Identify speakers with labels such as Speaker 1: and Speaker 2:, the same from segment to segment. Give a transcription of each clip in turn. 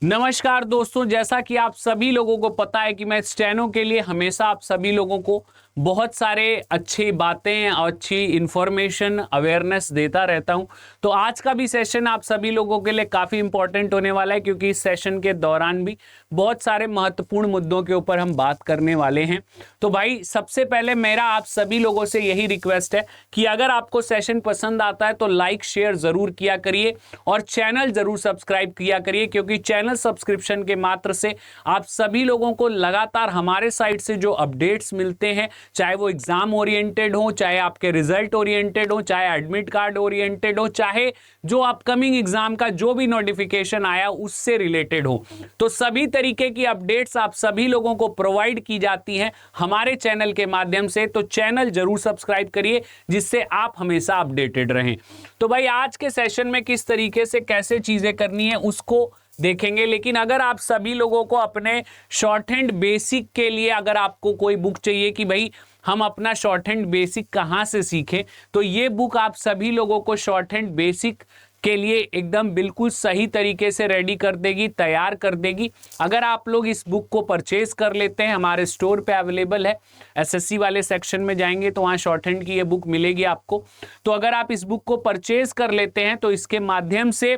Speaker 1: नमस्कार दोस्तों, जैसा कि आप सभी लोगों को पता है कि मैं स्टेनो के लिए हमेशा आप सभी लोगों को बहुत सारे अच्छी बातें और अच्छी इंफॉर्मेशन अवेयरनेस देता रहता हूं। तो आज का भी सेशन आप सभी लोगों के लिए काफ़ी इंपॉर्टेंट होने वाला है, क्योंकि इस सेशन के दौरान भी बहुत सारे महत्वपूर्ण मुद्दों के ऊपर हम बात करने वाले हैं। तो भाई सबसे पहले मेरा आप सभी लोगों से यही रिक्वेस्ट है कि अगर आपको सेशन पसंद आता है तो लाइक शेयर ज़रूर किया करिए और चैनल ज़रूर सब्सक्राइब किया करिए, क्योंकि चैनल सब्सक्रिप्शन के मात्र से आप सभी लोगों को लगातार हमारे साइड से जो अपडेट्स मिलते हैं, चाहे वो एग्जाम ओरिएंटेड हो, चाहे आपके रिजल्ट ओरिएंटेड हो, चाहे एडमिट कार्ड ओरिएंटेड हो, चाहे जो अपकमिंग एग्जाम का जो भी नोटिफिकेशन आया उससे रिलेटेड हो, तो सभी तरीके की अपडेट्स आप सभी लोगों को प्रोवाइड की जाती हैं हमारे चैनल के माध्यम से। तो चैनल जरूर सब्सक्राइब करिए जिससे आप हमेशा अपडेटेड रहें। तो भाई आज के सेशन में किस तरीके से कैसे चीजें करनी है उसको देखेंगे, लेकिन अगर आप सभी लोगों को अपने शॉर्ट हैंड बेसिक के लिए अगर आपको कोई बुक चाहिए कि भाई हम अपना शॉर्ट हैंड बेसिक कहाँ से सीखें, तो ये बुक आप सभी लोगों को शॉर्ट हैंड बेसिक के लिए एकदम बिल्कुल सही तरीके से रेडी कर देगी, तैयार कर देगी। अगर आप लोग इस बुक को परचेज कर लेते हैं, हमारे स्टोर पे अवेलेबल है, एसएससी वाले सेक्शन में जाएंगे तो वहाँ शॉर्ट हैंड की ये बुक मिलेगी आपको। तो अगर आप इस बुक को परचेज कर लेते हैं तो इसके माध्यम से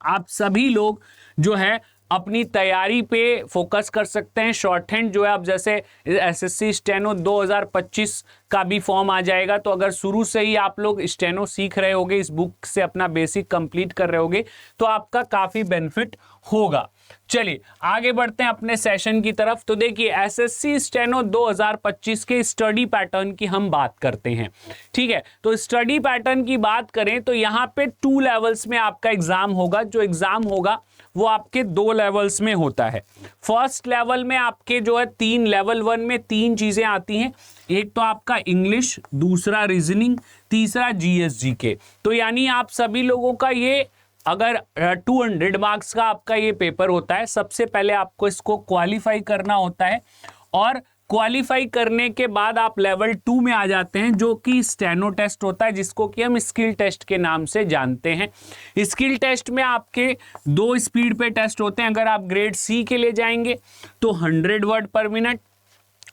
Speaker 1: आप सभी लोग जो है अपनी तैयारी पे फोकस कर सकते हैं। शॉर्ट हैंड जो है, आप जैसे एसएससी स्टेनो 2025 का भी फॉर्म आ जाएगा, तो अगर शुरू से ही आप लोग स्टेनो सीख रहे होगे, इस बुक से अपना बेसिक कंप्लीट कर रहे होगे, तो आपका काफ़ी बेनिफिट होगा। चलिए आगे बढ़ते हैं अपने सेशन की तरफ। तो देखिए एसएससी स्टेनो 2025 के स्टडी पैटर्न की हम बात करते हैं, ठीक है। तो स्टडी पैटर्न की बात करें तो यहाँ पे 2 लेवल्स में आपका एग्जाम होगा। जो एग्जाम होगा वो आपके 2 लेवल्स में होता है। फर्स्ट लेवल में आपके जो है लेवल 1 में 3 चीजें आती हैं। एक तो आपका इंग्लिश, दूसरा रीजनिंग, तीसरा जीएस/जीके। तो यानी आप सभी लोगों का ये अगर 200 मार्क्स का आपका ये पेपर होता है, सबसे पहले आपको इसको क्वालिफाई करना होता है और क्वालिफाई करने के बाद आप लेवल 2 में आ जाते हैं, जो कि स्टेनो टेस्ट होता है, जिसको कि हम स्किल टेस्ट के नाम से जानते हैं। स्किल टेस्ट में आपके 2 स्पीड पे टेस्ट होते हैं। अगर आप ग्रेड सी के लिए जाएंगे तो 100 वर्ड पर मिनट,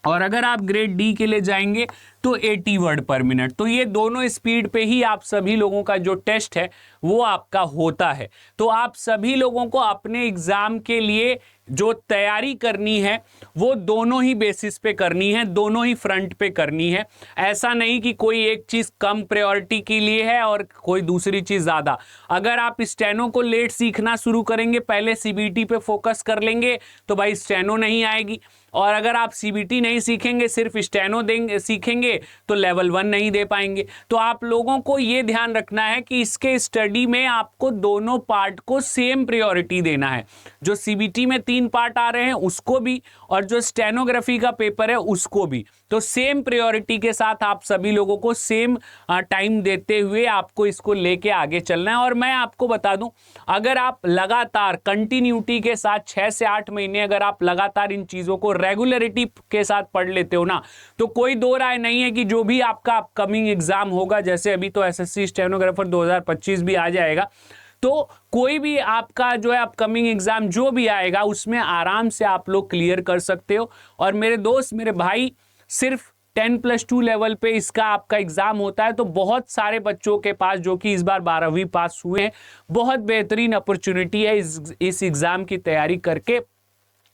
Speaker 1: और अगर आप ग्रेड डी के लिए जाएंगे तो 80 वर्ड पर मिनट। तो ये दोनों स्पीड पे ही आप सभी लोगों का जो टेस्ट है वो आपका होता है। तो आप सभी लोगों को अपने एग्जाम के लिए जो तैयारी करनी है वो दोनों ही बेसिस पे करनी है, दोनों ही फ्रंट पे करनी है। ऐसा नहीं कि कोई एक चीज़ कम प्रायोरिटी के लिए है और कोई दूसरी चीज़ ज़्यादा। अगर आप स्टेनो को लेट सीखना शुरू करेंगे, पहले सीबीटी पे फोकस कर लेंगे, तो भाई स्टेनो नहीं आएगी। और अगर आप सीबीटी नहीं सीखेंगे, सिर्फ स्टेनो सीखेंगे, तो लेवल 1 नहीं दे पाएंगे। तो आप लोगों को ये ध्यान रखना है कि इसके स्टडी में आपको दोनों पार्ट को सेम प्रायोरिटी देना है। जो सीबीटी में 3 पार्ट आ रहे हैं उसको भी, और जो स्टेनोग्राफी का पेपर है उसको भी, तो सेम प्रायोरिटी के साथ आप सभी लोगों को सेम टाइम देते हुए आपको इसको लेके आगे चलना है। और मैं आपको बता दूं, अगर आप लगातार कंटिन्यूटी के साथ 6 से 8 महीने अगर आप लगातार इन चीज़ों को रेगुलरिटी के साथ पढ़ लेते हो ना, तो कोई दो राय नहीं है कि जो भी आपका अपकमिंग एग्जाम होगा, जैसे अभी तो एसएससी स्टेनोग्राफर 2025 भी आ जाएगा, तो कोई भी आपका जो है अपकमिंग एग्जाम जो भी आएगा उसमें आराम से आप लोग क्लियर कर सकते हो। और मेरे दोस्त, मेरे भाई, सिर्फ 10+2 लेवल पे इसका आपका एग्जाम होता है। तो बहुत सारे बच्चों के पास जो कि इस बार 12वीं पास हुए हैं, बहुत बेहतरीन अपॉर्चुनिटी है इस एग्जाम की तैयारी करके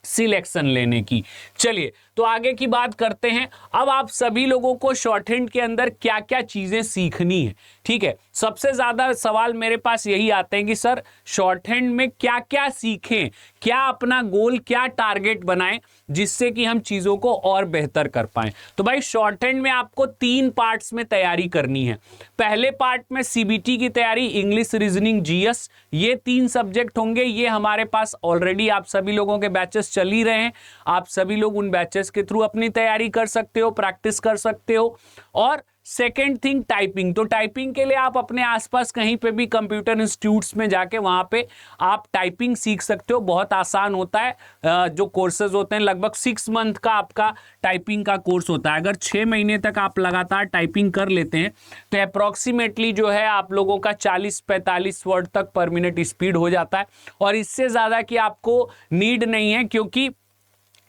Speaker 1: सिलेक्शन लेने की। चलिए तो आगे की बात करते हैं। अब आप सभी लोगों को शॉर्ट हैंड के अंदर क्या क्या चीजें सीखनी है, ठीक है। सबसे ज्यादा सवाल मेरे पास यही आते हैं कि सर शॉर्ट हैंड में क्या क्या सीखें, क्या अपना गोल, क्या टारगेट बनाएं जिससे कि हम चीजों को और बेहतर कर पाएं। तो भाई शॉर्ट हैंड में आपको 3 पार्ट्स में तैयारी करनी है। पहले पार्ट में सीबीटी की तैयारी, इंग्लिश, रीजनिंग, जीएस, ये 3 सब्जेक्ट होंगे। ये हमारे पास ऑलरेडी आप सभी लोगों के बैचेस चल ही रहे हैं। आप सभी लोग उन बैचेस के थ्रू अपनी तैयारी कर सकते हो, प्रैक्टिस कर सकते हो। और सेकेंड थिंग टाइपिंग। तो टाइपिंग के लिए आप अपने आसपास कहीं पे भी कंप्यूटर इंस्टीट्यूट्स में जाके वहां पे आप टाइपिंग सीख सकते हो, बहुत आसान होता है। जो कोर्सेज होते हैं लगभग 6 मंथ का आपका टाइपिंग का कोर्स होता है। अगर 6 महीने तक आप लगातार टाइपिंग कर लेते हैं तो अप्रॉक्सीमेटली जो है आप लोगों का 40-45 वर्ड तक पर मिनट स्पीड हो जाता है, और इससे ज़्यादा की आपको नीड नहीं है, क्योंकि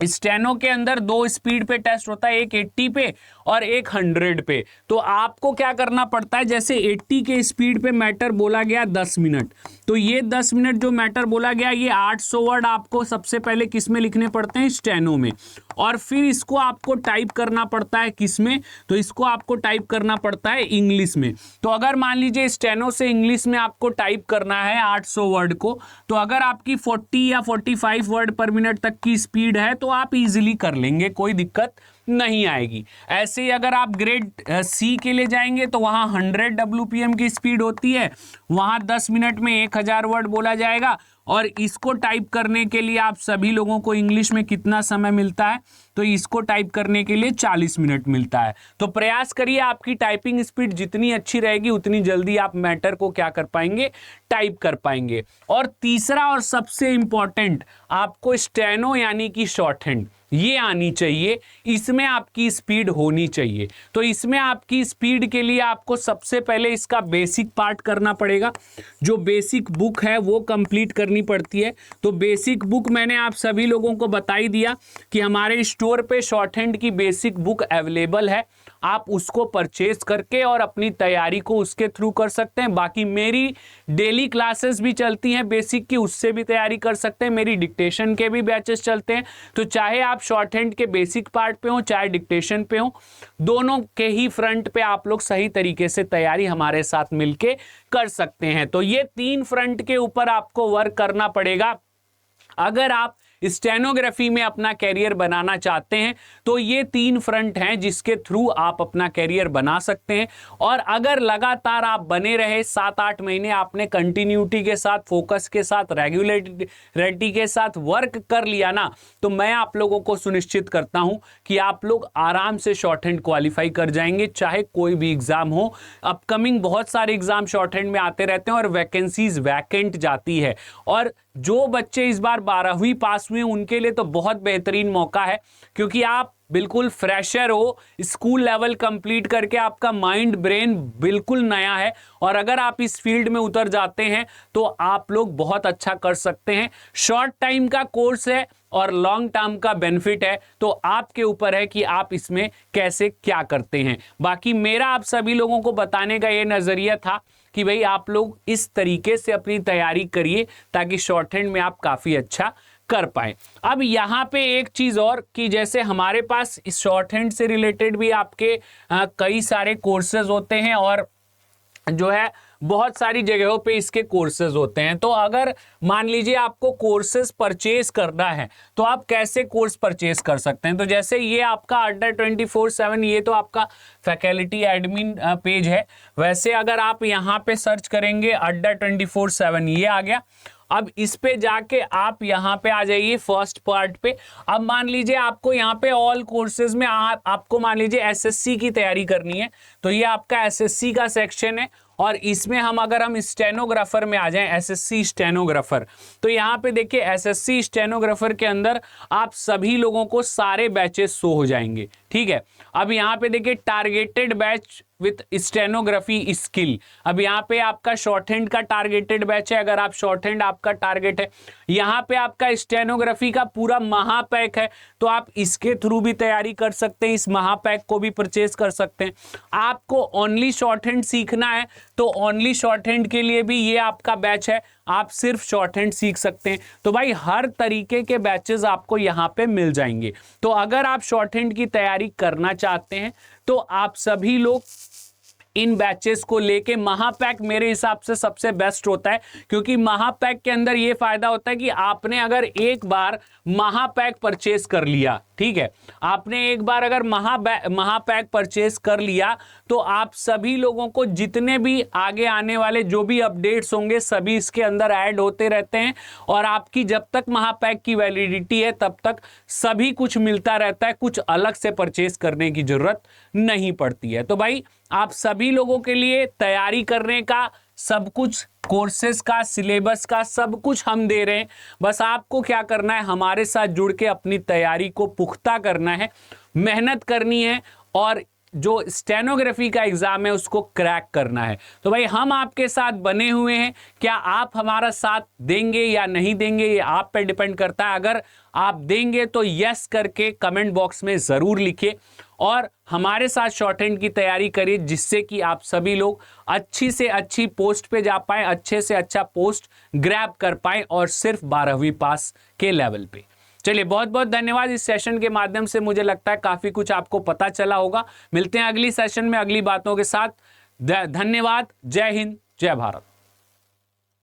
Speaker 1: स्टेनो के अंदर 2 स्पीड पे टेस्ट होता है, एक 80 पे और एक 100 पे। तो आपको क्या करना पड़ता है, जैसे 80 के स्पीड पे मैटर बोला गया 10 मिनट, तो ये 10 मिनट जो मैटर बोला गया ये 800 वर्ड आपको सबसे पहले किस में लिखने पड़ते हैं, स्टेनो में, और फिर इसको आपको टाइप करना पड़ता है किस में, तो इसको आपको टाइप करना पड़ता है इंग्लिश में। तो अगर मान लीजिए स्टेनो से इंग्लिश में आपको टाइप करना है 800 वर्ड को, तो अगर आपकी 40 या 45 वर्ड पर मिनट तक की स्पीड है तो आप इजीली कर लेंगे, कोई दिक्कत नहीं आएगी। ऐसे ही अगर आप ग्रेड सी के लिए जाएंगे तो वहाँ 100 WPM की स्पीड होती है, वहाँ 10 मिनट में 1000 वर्ड बोला जाएगा, और इसको टाइप करने के लिए आप सभी लोगों को इंग्लिश में कितना समय मिलता है, तो इसको टाइप करने के लिए 40 मिनट मिलता है। तो प्रयास करिए, आपकी टाइपिंग स्पीड जितनी अच्छी रहेगी उतनी जल्दी आप मैटर को क्या कर पाएंगे, टाइप कर पाएंगे। और तीसरा और सबसे इंपॉर्टेंट, आपको स्टेनो यानी कि शॉर्ट हैंड ये आनी चाहिए, इसमें आपकी स्पीड होनी चाहिए। तो इसमें आपकी स्पीड के लिए आपको सबसे पहले इसका बेसिक पार्ट करना पड़ेगा, जो बेसिक बुक है वो कंप्लीट करनी पड़ती है। तो बेसिक बुक मैंने आप सभी लोगों को बता ही दिया कि हमारे स्टोर पे शॉर्ट हैंड की बेसिक बुक अवेलेबल है, आप उसको परचेज करके और अपनी तैयारी को उसके थ्रू कर सकते हैं। बाकी मेरी डेली क्लासेस भी चलती हैं बेसिक की, उससे भी तैयारी कर सकते हैं। मेरी डिक्टेशन के भी बैचेस चलते हैं, तो चाहे आप शॉर्ट हैंड के बेसिक पार्ट पे हो चाहे डिक्टेशन पे हो, दोनों के ही फ्रंट पे आप लोग सही तरीके से तैयारी हमारे साथ मिलके कर सकते हैं। तो ये 3 फ्रंट के ऊपर आपको वर्क करना पड़ेगा अगर आप स्टेनोग्राफी में अपना कैरियर बनाना चाहते हैं। तो ये 3 फ्रंट हैं जिसके थ्रू आप अपना कैरियर बना सकते हैं। और अगर लगातार आप बने रहे 7-8 महीने, आपने कंटिन्यूटी के साथ, फोकस के साथ, रेगुलरिटी के साथ वर्क कर लिया ना, तो मैं आप लोगों को सुनिश्चित करता हूं कि आप लोग आराम से शॉर्ट हैंड क्वालिफाई कर जाएंगे, चाहे कोई भी एग्जाम हो। अपकमिंग बहुत सारे एग्जाम शॉर्ट हैंड में आते रहते हैं और वैकेंसीज वैकेंट जाती है। और जो बच्चे इस बार 12वीं पास हुए उनके लिए तो बहुत बेहतरीन मौका है, क्योंकि आप बिल्कुल फ्रेशर हो, स्कूल लेवल कंप्लीट करके आपका माइंड ब्रेन बिल्कुल नया है, और अगर आप इस फील्ड में उतर जाते हैं तो आप लोग बहुत अच्छा कर सकते हैं। शॉर्ट टाइम का कोर्स है और लॉन्ग टर्म का बेनिफिट है, तो आपके ऊपर है कि आप इसमें कैसे क्या करते हैं। बाकी मेरा आप सभी लोगों को बताने का ये नजरिया था कि भाई आप लोग इस तरीके से अपनी तैयारी करिए ताकि शॉर्ट हैंड में आप काफी अच्छा कर पाए। अब यहाँ पे एक चीज और कि जैसे हमारे पास इस शॉर्ट हैंड से रिलेटेड भी आपके कई सारे कोर्सेज होते हैं, और जो है बहुत सारी जगहों पे इसके कोर्सेज होते हैं। तो अगर मान लीजिए आपको कोर्सेज परचेज करना है तो आप कैसे कोर्स परचेज कर सकते हैं। तो जैसे ये आपका अड्डा 24/7, ये तो आपका फैकल्टी एडमिन पेज है। वैसे अगर आप यहाँ पे सर्च करेंगे अड्डा 24/7, ये आ गया। अब इस पे जाके आप यहाँ पे आ जाइए फर्स्ट पार्ट पे। अब मान लीजिए आपको यहाँ पे ऑल कोर्सेज में आपको मान लीजिए एसएससी की तैयारी करनी है, तो ये आपका एसएससी का सेक्शन है। और इसमें अगर हम स्टेनोग्राफर में आ जाएं, एसएससी स्टेनोग्राफर, तो यहाँ पे देखिए एसएससी स्टेनोग्राफर के अंदर आप सभी लोगों को सारे बैचेस शो हो जाएंगे, ठीक है। अब यहाँ पे देखिए targeted batch with stenography skill. अब यहाँ पे आपका शॉर्ट हैंड का टारगेटेड बैच है, अगर आप शॉर्ट हैंड आपका टारगेट है। यहाँ पे आपका स्टेनोग्राफी का पूरा महापैक है, तो आप इसके थ्रू भी तैयारी कर सकते हैं, इस महापैक को भी परचेज कर सकते हैं। आपको ओनली शॉर्ट हैंड सीखना है तो ओनली शॉर्ट हैंड के लिए भी ये आपका बैच है, आप सिर्फ शॉर्ट हैंड सीख सकते हैं। तो भाई हर तरीके के बैचेस आपको यहाँ पे मिल जाएंगे। तो अगर आप शॉर्ट हैंड की तैयारी करना चाहते हैं तो आप सभी लोग इन बैचेस को लेके, महापैक मेरे हिसाब से सबसे बेस्ट होता है, क्योंकि महापैक के अंदर ये फायदा होता है कि आपने अगर एक बार महापैक परचेस कर लिया, ठीक है, आपने एक बार अगर महापैक परचेस कर लिया तो आप सभी लोगों को जितने भी आगे आने वाले जो भी अपडेट्स होंगे सभी इसके अंदर ऐड होते रहते हैं। और आपकी जब तक महापैक की वैलिडिटी है तब तक सभी कुछ मिलता रहता है, कुछ अलग से परचेस करने की जरूरत नहीं पड़ती है। तो भाई आप सभी लोगों के लिए तैयारी करने का सब कुछ, कोर्सेज का, सिलेबस का सब कुछ हम दे रहे हैं। बस आपको क्या करना है, हमारे साथ जुड़ के अपनी तैयारी को पुख्ता करना है, मेहनत करनी है और जो स्टेनोग्राफी का एग्जाम है उसको क्रैक करना है। तो भाई हम आपके साथ बने हुए हैं, क्या आप हमारा साथ देंगे या नहीं देंगे ये आप पे डिपेंड करता है। अगर आप देंगे तो यस करके कमेंट बॉक्स में जरूर लिखिए और हमारे साथ शॉर्टहैंड की तैयारी करिए, जिससे कि आप सभी लोग अच्छी से अच्छी पोस्ट पे जा पाए, अच्छे से अच्छा पोस्ट ग्रैब कर पाए और सिर्फ 12वीं पास के लेवल पे। चलिए बहुत बहुत धन्यवाद। इस सेशन के माध्यम से मुझे लगता है काफी कुछ आपको पता चला होगा। मिलते हैं अगली सेशन में अगली बातों के साथ। धन्यवाद। जय हिंद, जय भारत।